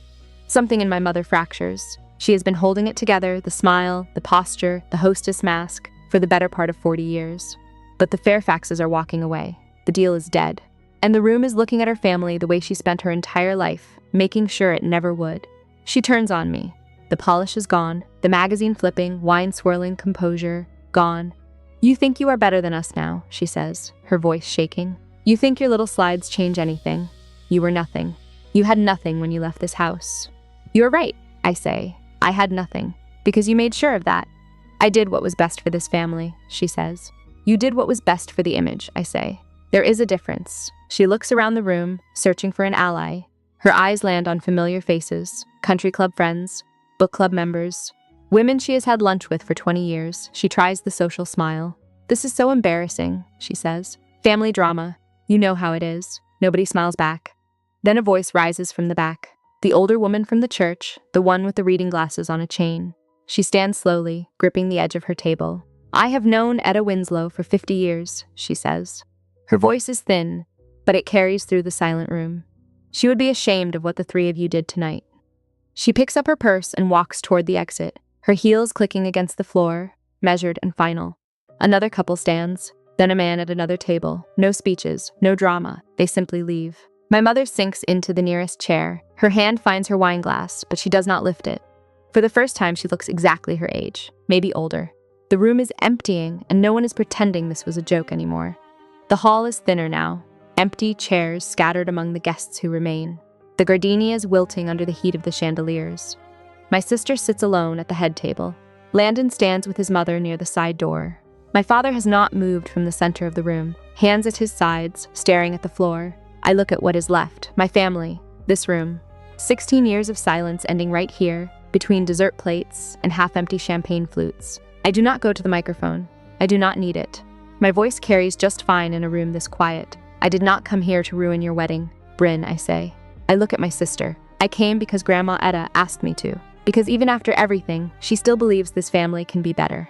Something in my mother fractures. She has been holding it together, the smile, the posture, the hostess mask, for the better part of 40 years. But the Fairfaxes are walking away. The deal is dead. And the room is looking at her family the way she spent her entire life, making sure it never would. She turns on me. The polish is gone, the magazine flipping, wine swirling composure, gone. "You think you are better than us now," she says, her voice shaking. "You think your little slides change anything. You were nothing. You had nothing when you left this house." "You're right," I say. "I had nothing, because you made sure of that." "I did what was best for this family," she says. "You did what was best for the image," I say. "There is a difference." She looks around the room, searching for an ally. Her eyes land on familiar faces, country club friends, book club members, women she has had lunch with for 20 years. She tries the social smile. "This is so embarrassing," she says. "Family drama. You know how it is." Nobody smiles back. Then a voice rises from the back. The older woman from the church, the one with the reading glasses on a chain. She stands slowly, gripping the edge of her table. "I have known Etta Winslow for 50 years, she says. Her voice is thin, but it carries through the silent room. "She would be ashamed of what the three of you did tonight." She picks up her purse and walks toward the exit, her heels clicking against the floor, measured and final. Another couple stands, then a man at another table. No speeches, no drama. They simply leave. My mother sinks into the nearest chair. Her hand finds her wine glass, but she does not lift it. For the first time, she looks exactly her age, maybe older. The room is emptying, and no one is pretending this was a joke anymore. The hall is thinner now, empty chairs scattered among the guests who remain, the gardenias wilting under the heat of the chandeliers. My sister sits alone at the head table. Landon stands with his mother near the side door. My father has not moved from the center of the room, hands at his sides, staring at the floor. I look at what is left, my family, this room. 16 years of silence ending right here, between dessert plates and half-empty champagne flutes. I do not go to the microphone. I do not need it. My voice carries just fine in a room this quiet. I did not come here to ruin your wedding, Bryn, I say. I look at my sister. I came because Grandma Etta asked me to, because even after everything, she still believes this family can be better.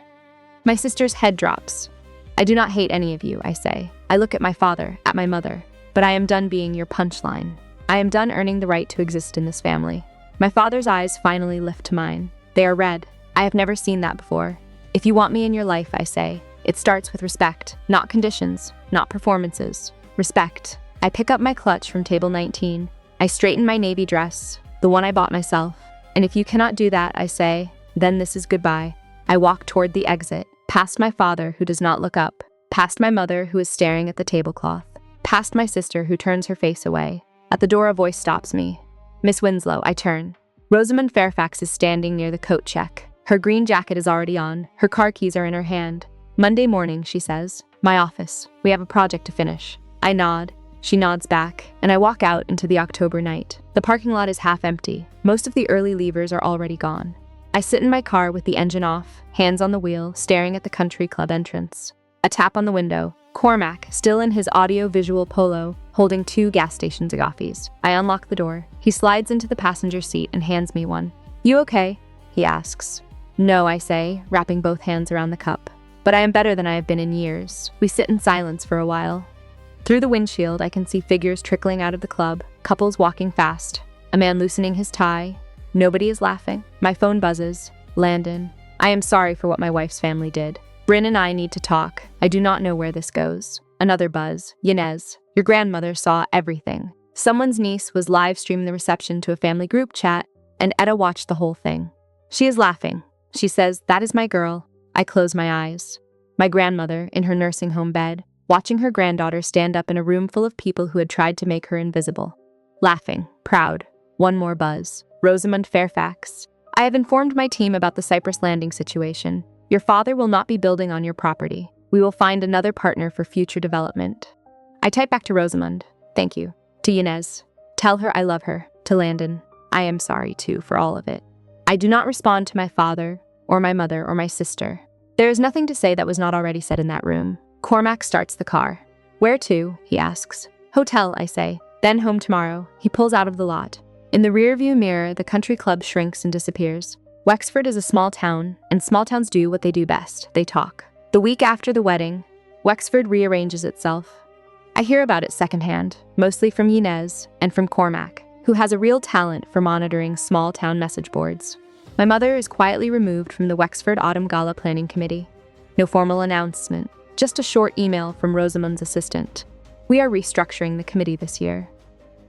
My sister's head drops. I do not hate any of you, I say. I look at my father, at my mother, but I am done being your punchline. I am done earning the right to exist in this family. My father's eyes finally lift to mine. They are red. I have never seen that before. If you want me in your life, I say, it starts with respect, not conditions, not performances. Respect. I pick up my clutch from table 19. I straighten my navy dress, the one I bought myself. And if you cannot do that, I say, then this is goodbye. I walk toward the exit, past my father who does not look up, past my mother who is staring at the tablecloth, past my sister who turns her face away. At the door a voice stops me. Miss Winslow, I turn. Rosamund Fairfax is standing near the coat check. Her green jacket is already on. Her car keys are in her hand. Monday morning, she says. My office. We have a project to finish. I nod. She nods back, and I walk out into the October night. The parking lot is half empty. Most of the early leavers are already gone. I sit in my car with the engine off, hands on the wheel, staring at the country club entrance. A tap on the window. Cormac, still in his audio-visual polo, holding 2 gas station Zagafis. I unlock the door. He slides into the passenger seat and hands me one. You okay? He asks. No, I say, wrapping both hands around the cup. But I am better than I have been in years. We sit in silence for a while. Through the windshield, I can see figures trickling out of the club, couples walking fast, a man loosening his tie. Nobody is laughing. My phone buzzes. Landon. I am sorry for what my wife's family did. Bryn and I need to talk. I do not know where this goes. Another buzz. Yanez. Your grandmother saw everything. Someone's niece was live streaming the reception to a family group chat, and Etta watched the whole thing. She is laughing. She says, that is my girl. I close my eyes. My grandmother, in her nursing home bed, watching her granddaughter stand up in a room full of people who had tried to make her invisible. Laughing. Proud. One more buzz. Rosamund Fairfax. I have informed my team about the Cypress Landing situation. Your father will not be building on your property. We will find another partner for future development. I type back to Rosamund. Thank you. To Yanez. Tell her I love her. To Landon. I am sorry, too, for all of it. I do not respond to my father, or my mother, or my sister. There is nothing to say that was not already said in that room. Cormac starts the car. Where to? He asks. Hotel, I say. Then home tomorrow. He pulls out of the lot. In the rearview mirror, the country club shrinks and disappears. Wexford is a small town, and small towns do what they do best. They talk. The week after the wedding, Wexford rearranges itself. I hear about it secondhand, mostly from Yanez and from Cormac, who has a real talent for monitoring small town message boards. My mother is quietly removed from the Wexford Autumn Gala Planning Committee. No formal announcement, just a short email from Rosamund's assistant. We are restructuring the committee this year.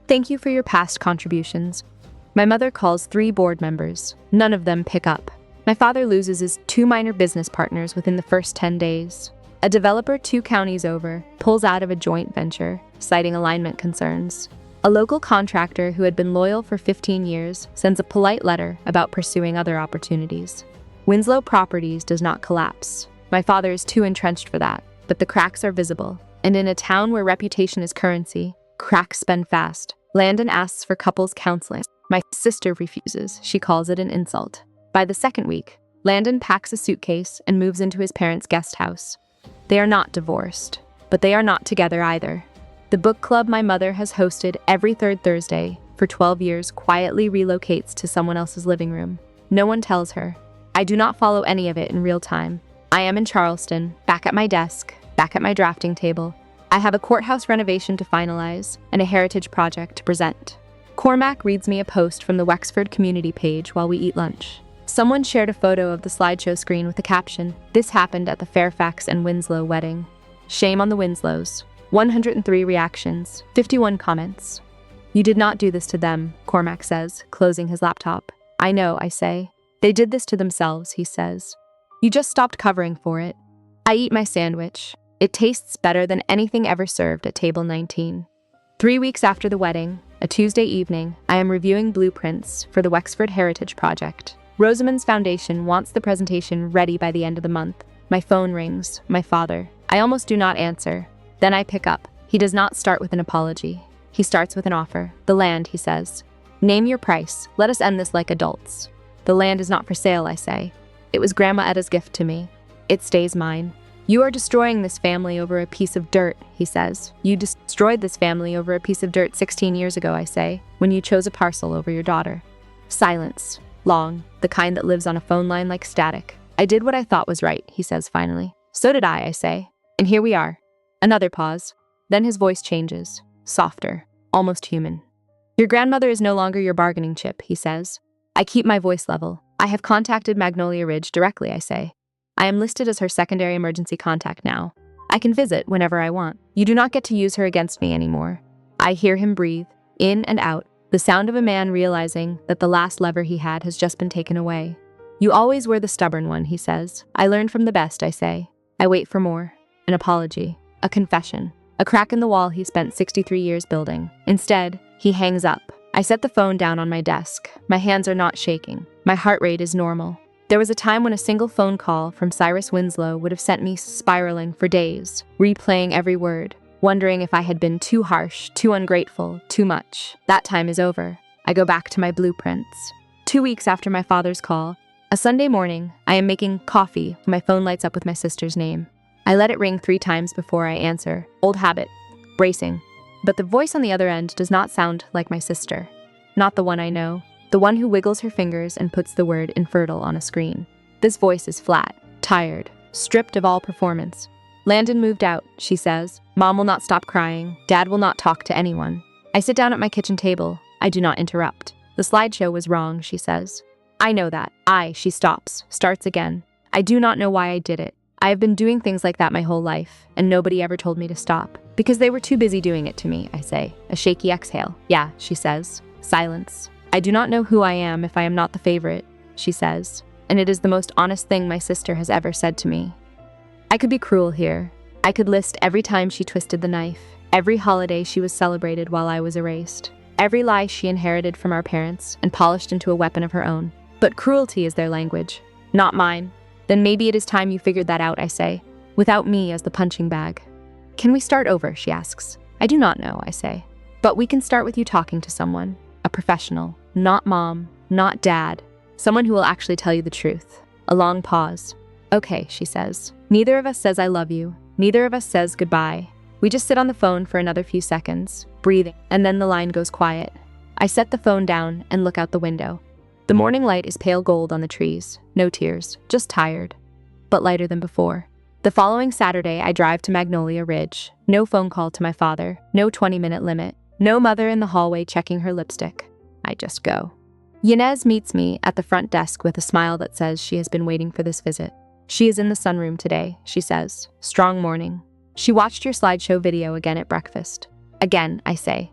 Thank you for your past contributions. My mother calls 3 board members. None of them pick up. My father loses his 2 minor business partners within the first 10 days. A developer 2 counties over pulls out of a joint venture, citing alignment concerns. A local contractor who had been loyal for 15 years sends a polite letter about pursuing other opportunities. Winslow Properties does not collapse. My father is too entrenched for that, but the cracks are visible. And in a town where reputation is currency, cracks spend fast. Landon asks for couples counseling. My sister refuses. She calls it an insult. By the second week, Landon packs a suitcase and moves into his parents' guest house. They are not divorced, but they are not together either. The book club my mother has hosted every 3rd Thursday for 12 years quietly relocates to someone else's living room. No one tells her. I do not follow any of it in real time. I am in Charleston, back at my desk, back at my drafting table. I have a courthouse renovation to finalize and a heritage project to present. Cormac reads me a post from the Wexford community page while we eat lunch. Someone shared a photo of the slideshow screen with the caption, "This happened at the Fairfax and Winslow wedding." Shame on the Winslows. 103 reactions, 51 comments. You did not do this to them, Cormac says, closing his laptop. I know, I say. They did this to themselves, he says. You just stopped covering for it. I eat my sandwich. It tastes better than anything ever served at table 19. 3 weeks after the wedding, a Tuesday evening, I am reviewing blueprints for the Wexford Heritage Project. Rosamond's Foundation wants the presentation ready by the end of the month. My phone rings. My father. I almost do not answer. Then I pick up. He does not start with an apology. He starts with an offer. The land, he says. Name your price. Let us end this like adults. The land is not for sale, I say. It was Grandma Etta's gift to me. It stays mine. You are destroying this family over a piece of dirt, he says. You destroyed this family over a piece of dirt 16 years ago, I say, when you chose a parcel over your daughter. Silence. Long. The kind that lives on a phone line like static. I did what I thought was right, he says finally. So did I say. And here we are. Another pause. Then his voice changes. Softer. Almost human. Your grandmother is no longer your bargaining chip, he says. I keep my voice level. I have contacted Magnolia Ridge directly, I say. I am listed as her secondary emergency contact now. I can visit whenever I want. You do not get to use her against me anymore. I hear him breathe, in and out, the sound of a man realizing that the last lever he had has just been taken away. You always were the stubborn one, he says. I learned from the best, I say. I wait for more. An apology. A confession. A crack in the wall he spent 63 years building. Instead, he hangs up. I set the phone down on my desk. My hands are not shaking. My heart rate is normal. There was a time when a single phone call from Cyrus Winslow would have sent me spiraling for days, replaying every word, wondering if I had been too harsh, too ungrateful, too much. That time is over. I go back to my blueprints. 2 weeks after my father's call, a Sunday morning, I am making coffee. My phone lights up with my sister's name. I let it ring 3 times before I answer. Old habit. Bracing. But the voice on the other end does not sound like my sister. Not the one I know. The one who wiggles her fingers and puts the word infertile on a screen. This voice is flat, tired, stripped of all performance. Landon moved out, she says. Mom will not stop crying. Dad will not talk to anyone. I sit down at my kitchen table. I do not interrupt. The slideshow was wrong, she says. I know that. She stops, starts again. I do not know why I did it. I have been doing things like that my whole life, and nobody ever told me to stop. Because they were too busy doing it to me, I say. A shaky exhale. Yeah, she says. Silence. I do not know who I am if I am not the favorite, she says, and it is the most honest thing my sister has ever said to me. I could be cruel here. I could list every time she twisted the knife, every holiday she was celebrated while I was erased, every lie she inherited from our parents and polished into a weapon of her own. But cruelty is their language, not mine. Then maybe it is time you figured that out, I say, without me as the punching bag. Can we start over, she asks. I do not know, I say. But we can start with you talking to someone, a professional. Not mom, not dad. Someone who will actually tell you the truth. A long pause. Okay, she says. Neither of us says I love you. Neither of us says goodbye. We just sit on the phone for another few seconds, breathing, and then the line goes quiet. I set the phone down and look out the window. The morning light is pale gold on the trees. No tears, just tired. But lighter than before. The following Saturday, I drive to Magnolia Ridge. No phone call to my father. No 20-minute limit. No mother in the hallway checking her lipstick. I just go. Yanez meets me at the front desk with a smile that says she has been waiting for this visit. She is in the sunroom today, she says. Strong morning. She watched your slideshow video again at breakfast. Again, I say.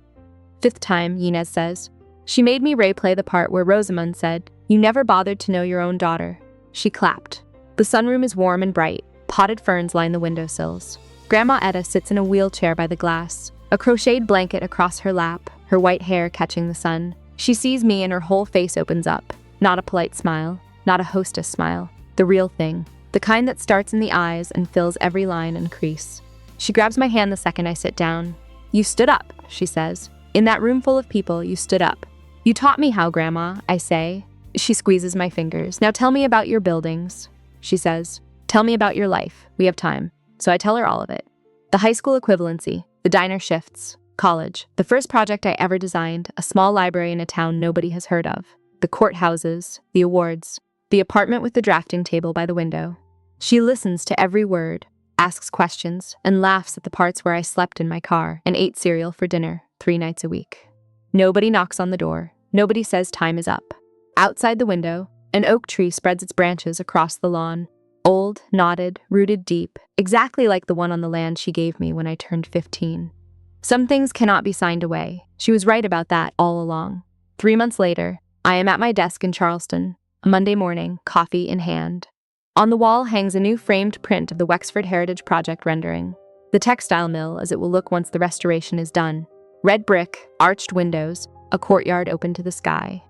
5th time, Yanez says. She made me replay the part where Rosamond said, "You never bothered to know your own daughter." She clapped. The sunroom is warm and bright. Potted ferns line the windowsills. Grandma Etta sits in a wheelchair by the glass, a crocheted blanket across her lap, her white hair catching the sun. She sees me and her whole face opens up. Not a polite smile, not a hostess smile. The real thing. The kind that starts in the eyes and fills every line and crease. She grabs my hand the second I sit down. You stood up, she says. In that room full of people, you stood up. You taught me how, Grandma, I say. She squeezes my fingers. Now tell me about your buildings, she says. Tell me about your life. We have time. So I tell her all of it. The high school equivalency, the diner shifts, college, the first project I ever designed, a small library in a town nobody has heard of, the courthouses, the awards, the apartment with the drafting table by the window. She listens to every word, asks questions, and laughs at the parts where I slept in my car and ate cereal for dinner 3 nights a week. Nobody knocks on the door. Nobody says time is up. Outside the window, an oak tree spreads its branches across the lawn, old, knotted, rooted deep, exactly like the one on the land she gave me when I turned 15. Some things cannot be signed away. She was right about that all along. 3 months later, I am at my desk in Charleston, a Monday morning, coffee in hand. On the wall hangs a new framed print of the Wexford Heritage Project rendering. The textile mill as it will look once the restoration is done. Red brick, arched windows, a courtyard open to the sky.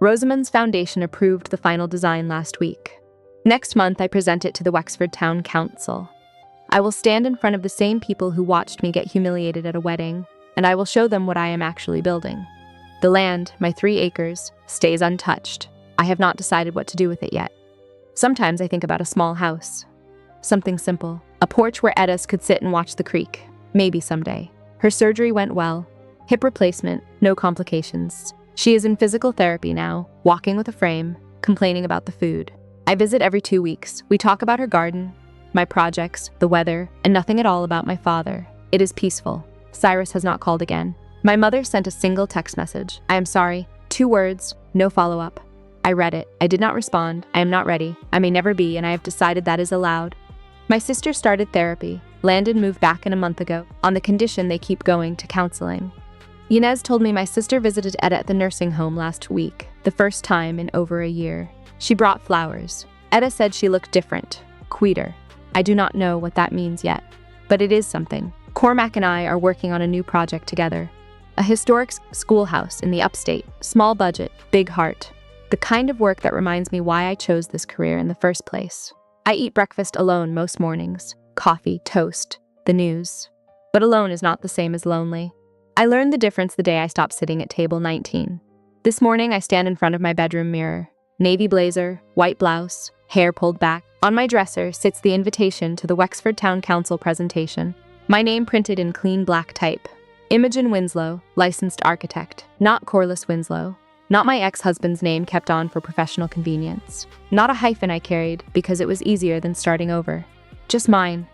Rosamond's foundation approved the final design last week. Next month, I present it to the Wexford Town Council. I will stand in front of the same people who watched me get humiliated at a wedding, and I will show them what I am actually building. The land, my 3 acres, stays untouched. I have not decided what to do with it yet. Sometimes I think about a small house. Something simple. A porch where Edis could sit and watch the creek. Maybe someday. Her surgery went well. Hip replacement, no complications. She is in physical therapy now, walking with a frame, complaining about the food. I visit every 2 weeks. We talk about her garden, my projects, the weather, and nothing at all about my father. It is peaceful. Cyrus has not called again. My mother sent a single text message. I am sorry. 2 words, no follow-up. I read it. I did not respond. I am not ready. I may never be, and I have decided that is allowed. My sister started therapy. Landon moved back in a month ago, on the condition they keep going to counseling. Inez told me my sister visited Etta at the nursing home last week, the first time in over a year. She brought flowers. Etta said she looked different, queer. I do not know what that means yet, but it is something. Cormac and I are working on a new project together. A historic schoolhouse in the upstate, small budget, big heart. The kind of work that reminds me why I chose this career in the first place. I eat breakfast alone most mornings. Coffee, toast, the news. But alone is not the same as lonely. I learned the difference the day I stopped sitting at table 19. This morning I stand in front of my bedroom mirror. Navy blazer, white blouse, hair pulled back. On my dresser sits the invitation to the Wexford Town Council presentation. My name printed in clean black type. Imogen Winslow, licensed architect. Not Corliss Winslow. Not my ex-husband's name kept on for professional convenience. Not a hyphen I carried because it was easier than starting over. Just mine.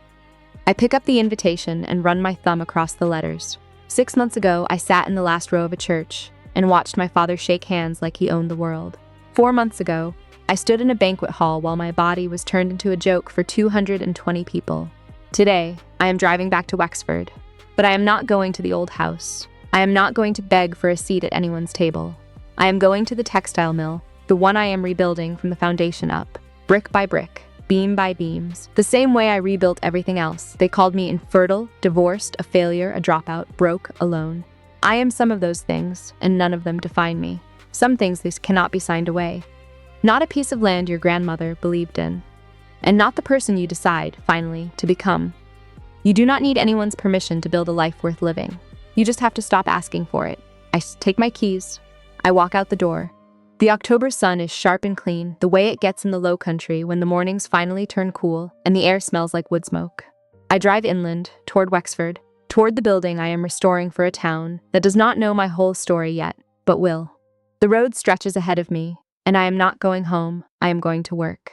I pick up the invitation and run my thumb across the letters. 6 months ago, I sat in the last row of a church and watched my father shake hands like he owned the world. 4 months ago, I stood in a banquet hall while my body was turned into a joke for 220 people. Today, I am driving back to Wexford, but I am not going to the old house. I am not going to beg for a seat at anyone's table. I am going to the textile mill, the one I am rebuilding from the foundation up, brick by brick, beam by beams, the same way I rebuilt everything else. They called me infertile, divorced, a failure, a dropout, broke, alone. I am some of those things, and none of them define me. Some things these cannot be signed away. Not a piece of land your grandmother believed in, and not the person you decide, finally, to become. You do not need anyone's permission to build a life worth living. You just have to stop asking for it. I take my keys. I walk out the door. The October sun is sharp and clean, the way it gets in the low country when the mornings finally turn cool and the air smells like wood smoke. I drive inland, toward Wexford, toward the building I am restoring for a town that does not know my whole story yet, but will. The road stretches ahead of me, and I am not going home, I am going to work.